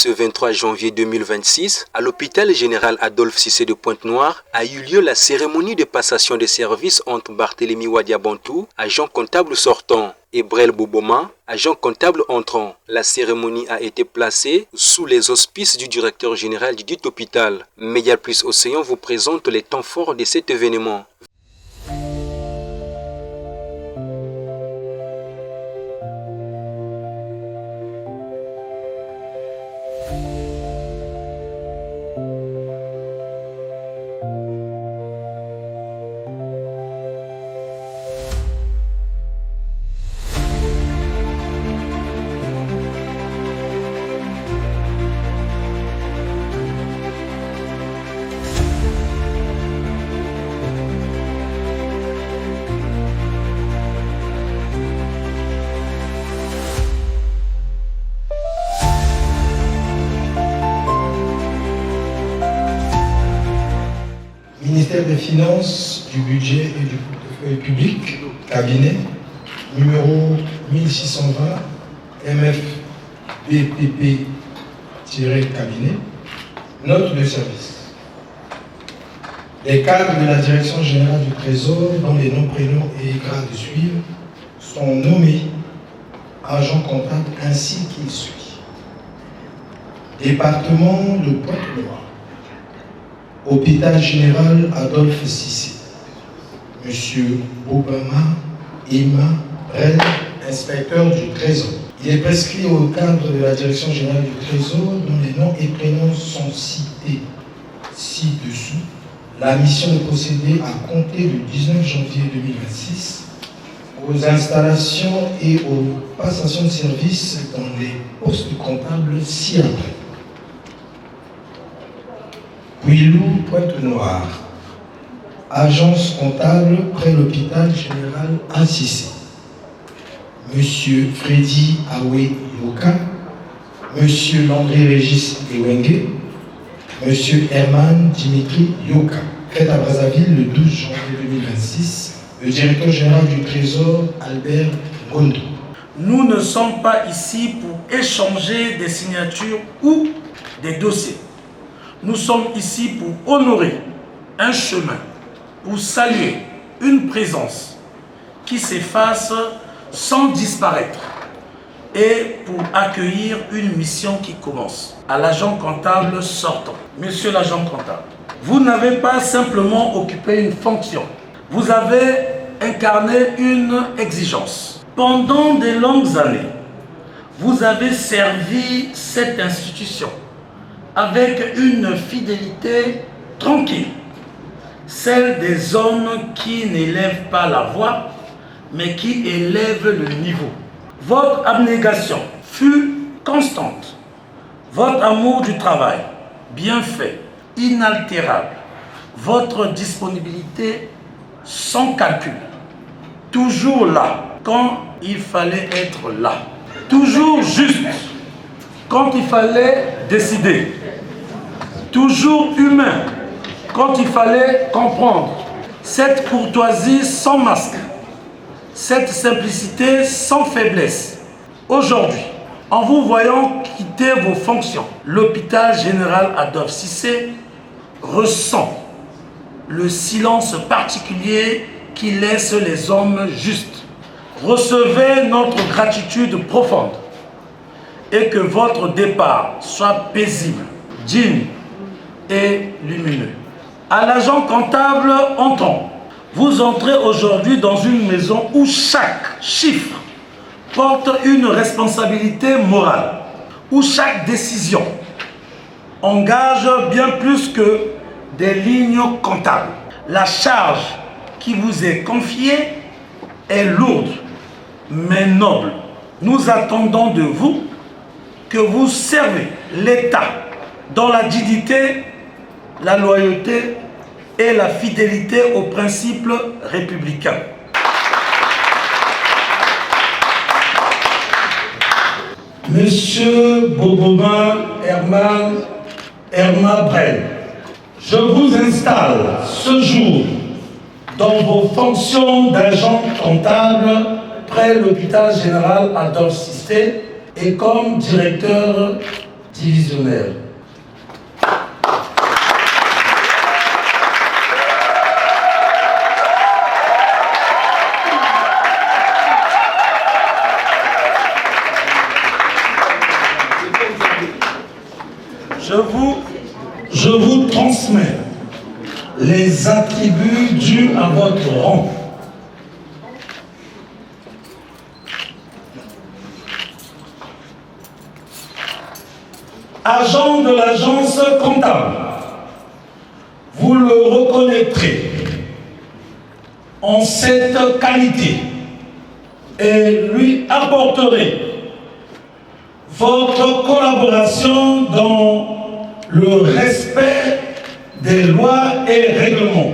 Ce 23 janvier 2026, à l'hôpital général Adolphe Cissé de Pointe-Noire, a eu lieu la cérémonie de passation de services entre Barthélemy Wadiabantou, agent comptable sortant, et Brel Boboma, agent comptable entrant. La cérémonie a été placée sous les auspices du directeur général du dit hôpital. Média Plus Océan vous présente les temps forts de cet événement. Ministère des Finances, du Budget et du Portefeuille Public, cabinet, numéro 1620, MFBPP-cabinet, note de service. Les cadres de la Direction Générale du Trésor, dont les noms, prénoms et grades suivent, sont nommés agents comptables ainsi qu'il suit. Département de Pointe-Noire. Hôpital général Adolphe Cissé. Monsieur Bobama Emma Brel, inspecteur du Trésor. Il est prescrit au cadre de la Direction générale du Trésor, dont les noms et prénoms sont cités ci-dessous, la mission de procéder à compter du 19 janvier 2026 aux installations et aux passations de services dans les postes comptables ci-après. Huilou, Pointe-Noire, agence comptable près l'hôpital général Cissé. Monsieur Freddy Awe Yoka, Monsieur Landry Régis Ewenge, Monsieur Herman Dimitri Yoka. Fait à Brazzaville le 12 janvier 2026, le directeur général du Trésor Albert Gondo. Nous ne sommes pas ici pour échanger des signatures ou des dossiers. Nous sommes ici pour honorer un chemin, pour saluer une présence qui s'efface sans disparaître et pour accueillir une mission qui commence. À l'agent comptable sortant. Monsieur l'agent comptable, vous n'avez pas simplement occupé une fonction, vous avez incarné une exigence. Pendant de longues années, vous avez servi cette institution avec une fidélité tranquille, celle des hommes qui n'élèvent pas la voix, mais qui élèvent le niveau. Votre abnégation fut constante, votre amour du travail, bien fait, inaltérable, votre disponibilité sans calcul, toujours là quand il fallait être là, toujours juste quand il fallait décider, toujours humain quand il fallait comprendre. Cette courtoisie sans masque, cette simplicité sans faiblesse. Aujourd'hui, en vous voyant quitter vos fonctions, l'hôpital général Adolphe Cissé ressent le silence particulier qui laisse les hommes justes. Recevez notre gratitude profonde et que votre départ soit paisible, digne et lumineux. À l'agent comptable entrant, vous entrez aujourd'hui dans une maison où chaque chiffre porte une responsabilité morale, où chaque décision engage bien plus que des lignes comptables. La charge qui vous est confiée est lourde, mais noble. Nous attendons de vous que vous servez l'État dans la dignité, la loyauté et la fidélité aux principes républicains. Monsieur Boboma Herman Brel, je vous installe ce jour dans vos fonctions d'agent comptable près l'hôpital général Adolphe Cissé et comme directeur divisionnaire. Je vous transmets les attributs dus à votre rang. Agent de l'agence comptable, vous le reconnaîtrez en cette qualité et lui apporterez votre collaboration dans le respect des lois et règlements.